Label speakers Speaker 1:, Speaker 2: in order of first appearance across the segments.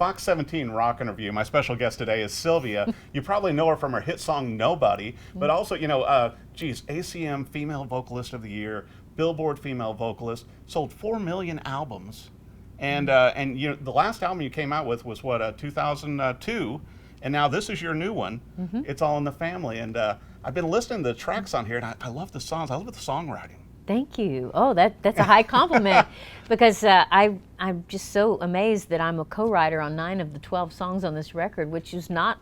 Speaker 1: Fox 17 Rock Interview. My special guest today is Sylvia. You probably know her from her hit song Nobody, but also, ACM Female Vocalist of the Year, Billboard Female Vocalist, sold 4 million albums. And the last album you came out with was 2002, and now this is your new one. It's All in the Family, and I've been listening to the tracks on here, and I love the songs. I love the songwriting.
Speaker 2: Thank you. Oh, that's a high compliment because I'm just so amazed that I'm a co-writer on 9 of the 12 songs on this record, which is not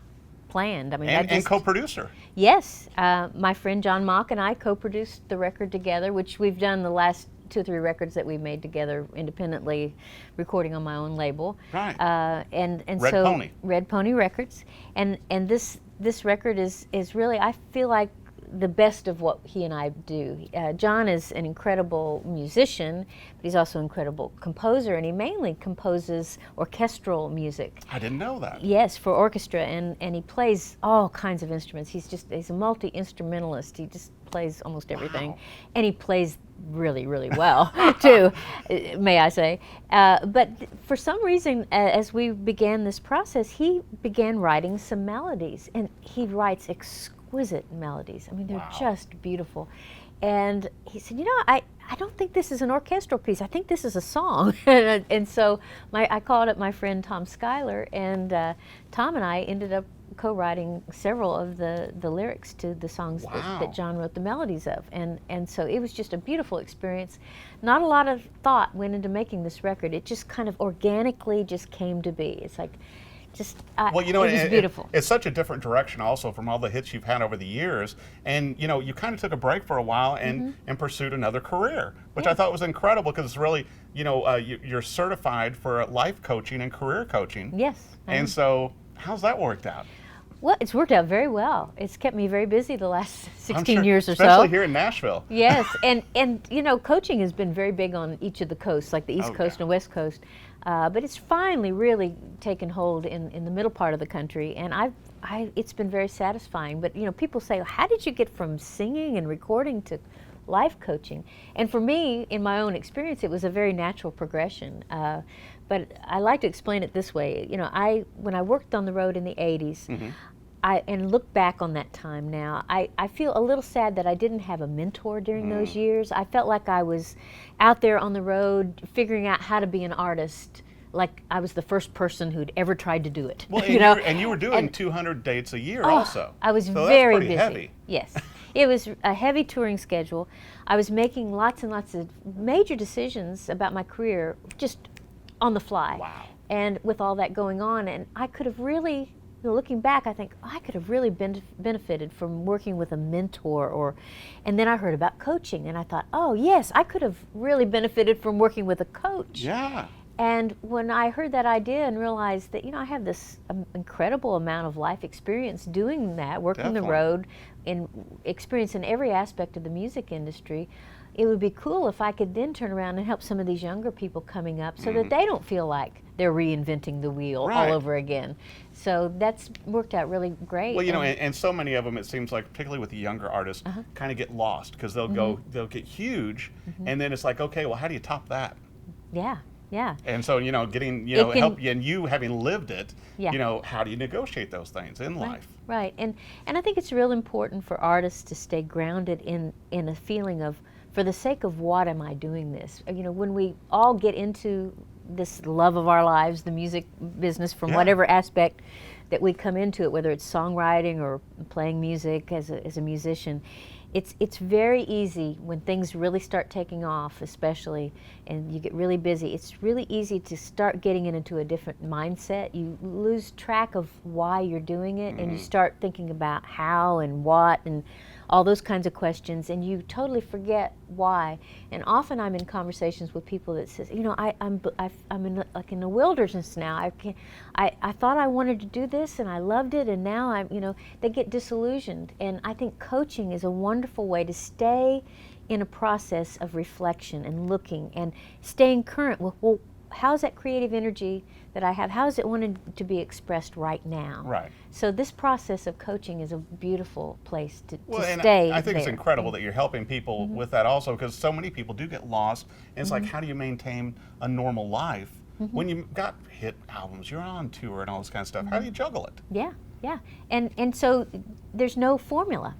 Speaker 2: planned. I mean,
Speaker 1: and co-producer.
Speaker 2: Yes, my friend John Mock and I co-produced the record together, which we've done the last 2 or 3 records that we made together independently, recording on my own label.
Speaker 1: Right.
Speaker 2: And
Speaker 1: Red
Speaker 2: so
Speaker 1: Pony.
Speaker 2: Red Pony Records, and this record is really, I feel like, the best of what he and I do. John is an incredible musician, but he's also an incredible composer, and he mainly composes orchestral music.
Speaker 1: I didn't know that.
Speaker 2: Yes, for orchestra, and he plays all kinds of instruments. He's a multi-instrumentalist. He just plays almost everything.
Speaker 1: Wow.
Speaker 2: And he plays really, really well, too, may I say. But for some reason, as we began this process, he began writing some melodies, and he writes exquisite melodies. I mean, they're just beautiful. And he said, I don't think this is an orchestral piece. I think this is a song. And so I called up my friend Tom Schuyler, and Tom and I ended up co-writing several of the lyrics to the songs that John wrote the melodies of. And so it was just a beautiful experience. Not a lot of thought went into making this record. It just kind of organically just came to be. It's like, it was beautiful.
Speaker 1: It's such a different direction also from all the hits you've had over the years. And you kind of took a break for a while and pursued another career, which I thought was incredible because it's really, you're certified for life coaching and career coaching.
Speaker 2: Yes.
Speaker 1: And so how's that worked out?
Speaker 2: Well, it's worked out very well. It's kept me very busy the last 16 years or so.
Speaker 1: Especially here in Nashville.
Speaker 2: Yes, and coaching has been very big on each of the coasts, like the East Coast and West Coast. But it's finally really taken hold in the middle part of the country, and it's been very satisfying. But people say, how did you get from singing and recording to life coaching? And for me, in my own experience, it was a very natural progression. But I like to explain it this way. When I worked on the road in the 80s, and look back on that time now, I feel a little sad that I didn't have a mentor during those years. I felt like I was out there on the road figuring out how to be an artist, like I was the first person who'd ever tried to do it.
Speaker 1: Well, and you were doing 200 dates a year also.
Speaker 2: I was
Speaker 1: so
Speaker 2: very
Speaker 1: that's pretty
Speaker 2: busy.
Speaker 1: Heavy.
Speaker 2: Yes. It was a heavy touring schedule. I was making lots and lots of major decisions about my career just on the fly.
Speaker 1: Wow.
Speaker 2: And with all that going on, and I could have really, looking back, I think I could have really benefited from working with a mentor, and then I heard about coaching, and I thought, oh yes, I could have really benefited from working with a coach.
Speaker 1: Yeah.
Speaker 2: And when I heard that idea and realized that, I have this incredible amount of life experience doing that, working the road, and experience in every aspect of the music industry, it would be cool if I could then turn around and help some of these younger people coming up so that they don't feel like they're reinventing the wheel all over again. So that's worked out really great.
Speaker 1: Well, and so many of them, it seems like, particularly with the younger artists, kind of get lost because they'll get huge, and then it's like, okay, well, how do you top that?
Speaker 2: Yeah. Yeah.
Speaker 1: And so, getting, help you, and you having lived it, how do you negotiate those things in life?
Speaker 2: Right. And I think it's real important for artists to stay grounded in a feeling of, for the sake of what am I doing this? When we all get into this love of our lives, the music business, from whatever aspect that we come into it, whether it's songwriting or playing music as a musician, it's very easy when things really start taking off, especially, and you get really busy, it's really easy to start getting into a different mindset. You lose track of why you're doing it, and you start thinking about how and what and all those kinds of questions, and you totally forget why. And often I'm in conversations with people that says, I'm in the wilderness now. I thought I wanted to do this, and I loved it, and now they get disillusioned. And I think coaching is a wonderful way to stay in a process of reflection and looking and staying current with, well, how's that creative energy that I have, how is it wanted to be expressed right now?
Speaker 1: Right.
Speaker 2: So this process of coaching is a beautiful place to
Speaker 1: and
Speaker 2: stay
Speaker 1: I think
Speaker 2: there.
Speaker 1: It's incredible that you're helping people with that also, because so many people do get lost, and it's like, how do you maintain a normal life When you got hit albums, you're on tour and all this kind of stuff. How do you juggle it?
Speaker 2: Yeah, yeah. And so there's no formula.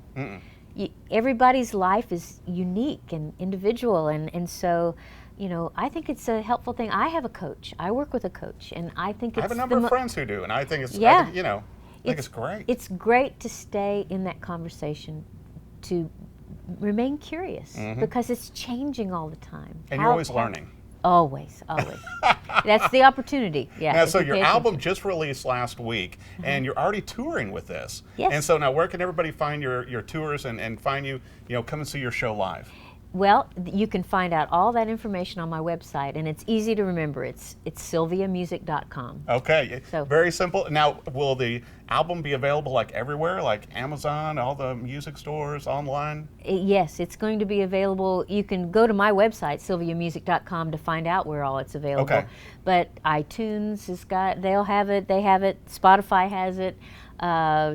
Speaker 2: Everybody's life is unique and individual, and so, you know, I think it's a helpful thing. I have a coach. I work with a coach, and I think it's
Speaker 1: I have a number of friends who do, and I think it's,
Speaker 2: Yeah.
Speaker 1: you know, I think it's great.
Speaker 2: It's great to stay in that conversation, to remain curious, because it's changing all the time.
Speaker 1: And you're always learning.
Speaker 2: Always, always. That's the opportunity. Yeah.
Speaker 1: Now,
Speaker 2: if
Speaker 1: so
Speaker 2: you
Speaker 1: your
Speaker 2: pay
Speaker 1: album
Speaker 2: attention.
Speaker 1: just released last week, and you're already touring with this.
Speaker 2: Yes.
Speaker 1: And so now, where can everybody find your tours and find you, you know, come and see your show live?
Speaker 2: Well, you can find out all that information on my website, and it's easy to remember. It's sylviamusic.com.
Speaker 1: Okay,
Speaker 2: So-
Speaker 1: very simple. Now, will the album be available like everywhere, like Amazon, all the music stores, online?
Speaker 2: Yes, it's going to be available. You can go to my website, sylviamusic.com, to find out where all it's available.
Speaker 1: Okay.
Speaker 2: But iTunes has they'll have it, they have it, Spotify has it,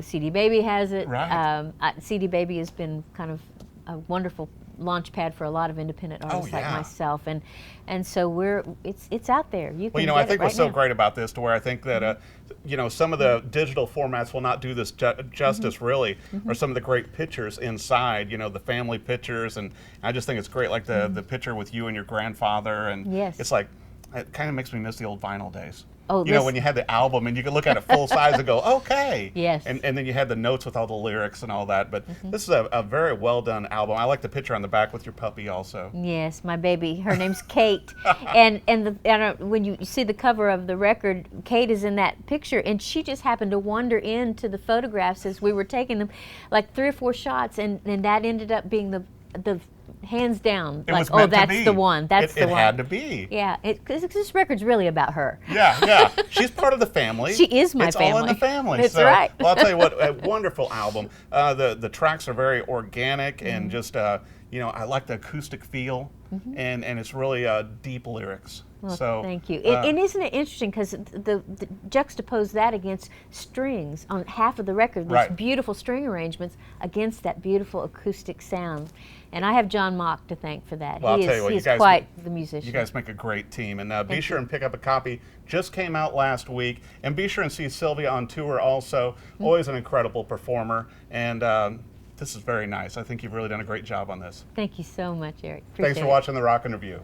Speaker 2: CD Baby has it.
Speaker 1: Right.
Speaker 2: CD Baby has been kind of a wonderful launch pad for a lot of independent artists like
Speaker 1: yeah.
Speaker 2: myself, and so it's out there. You can
Speaker 1: Well, you know,
Speaker 2: get
Speaker 1: I think
Speaker 2: it
Speaker 1: what's
Speaker 2: right
Speaker 1: so
Speaker 2: now.
Speaker 1: great about this, to where I think that, you know, some of the digital formats will not do this justice, really, or some of the great pictures inside, you know, the family pictures, and I just think it's great, like the picture with you and your grandfather, and
Speaker 2: Yes.
Speaker 1: it's like, it kind of makes me miss the old vinyl days.
Speaker 2: Oh,
Speaker 1: you know, when you had the album and you could look at it full size and go, okay.
Speaker 2: Yes.
Speaker 1: And then you had the notes with all the lyrics and all that. But this is a very well done album. I like the picture on the back with your puppy also.
Speaker 2: Yes, my baby. Her name's Kate, and when you see the cover of the record, Kate is in that picture, and she just happened to wander into the photographs as we were taking them, like 3 or 4 shots, and that ended up being the hands down,
Speaker 1: It
Speaker 2: like,
Speaker 1: was
Speaker 2: oh,
Speaker 1: meant to
Speaker 2: that's
Speaker 1: be.
Speaker 2: the one. That's the
Speaker 1: It
Speaker 2: one.
Speaker 1: had to be.
Speaker 2: Yeah, because this record's really about her.
Speaker 1: Yeah. She's part of the family.
Speaker 2: She is my
Speaker 1: it's all in
Speaker 2: family.
Speaker 1: the family.
Speaker 2: That's
Speaker 1: so,
Speaker 2: right.
Speaker 1: Well, I'll tell you what, a wonderful album. The tracks are very organic and just, you know, I like the acoustic feel, and it's really deep lyrics.
Speaker 2: Well,
Speaker 1: So
Speaker 2: thank you. And isn't it interesting, because the juxtapose that against strings on half of the record, these
Speaker 1: Right.
Speaker 2: beautiful string arrangements against that beautiful acoustic sound. And I have John Mock to thank for that.
Speaker 1: Well, I'll
Speaker 2: he
Speaker 1: tell
Speaker 2: is,
Speaker 1: you what,
Speaker 2: he
Speaker 1: you
Speaker 2: is
Speaker 1: guys-
Speaker 2: quite the musician.
Speaker 1: you guys make a great team, and be
Speaker 2: Thank
Speaker 1: sure
Speaker 2: you.
Speaker 1: and pick up a copy. Just came out last week, and be sure and see Sylvia on tour also. Always an incredible performer, and this is very nice. I think you've really done a great job on this.
Speaker 2: Thank you so much, Eric.
Speaker 1: Thanks
Speaker 2: Appreciate
Speaker 1: for
Speaker 2: it.
Speaker 1: watching the Rock and Review.